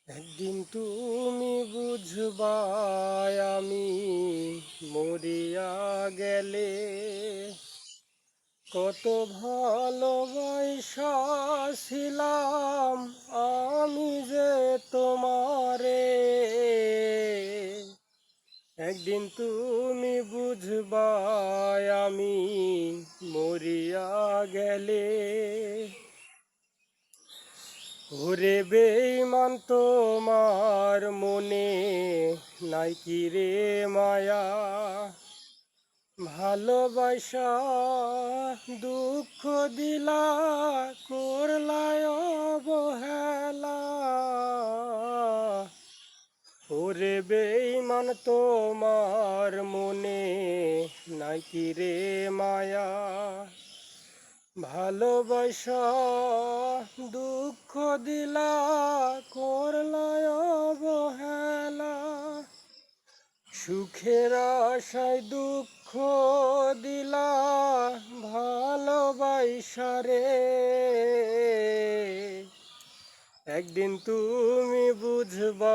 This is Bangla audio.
একদিন তুমি বুঝবা আমি মরিয়া গেলে কত ভালোবাসা ছিলাম আমি যে তোমারে। একদিন তুমি বুঝবা আমি মরিয়া গেলে। ওরে বেঈমান তোমার মনে নাই কি রে মায়া, ভালোবাসা দুঃখ দিলা করলায় অবহেলা। ওরে বেঈমান তোমার মনে নাই কি রে মায়া, ভালোবাসা দুঃখ দিলা করলায় অবহেলা। সুখের আশায় দুঃখ দিলা ভালোবাসা রে। একদিন তুমি বুঝবা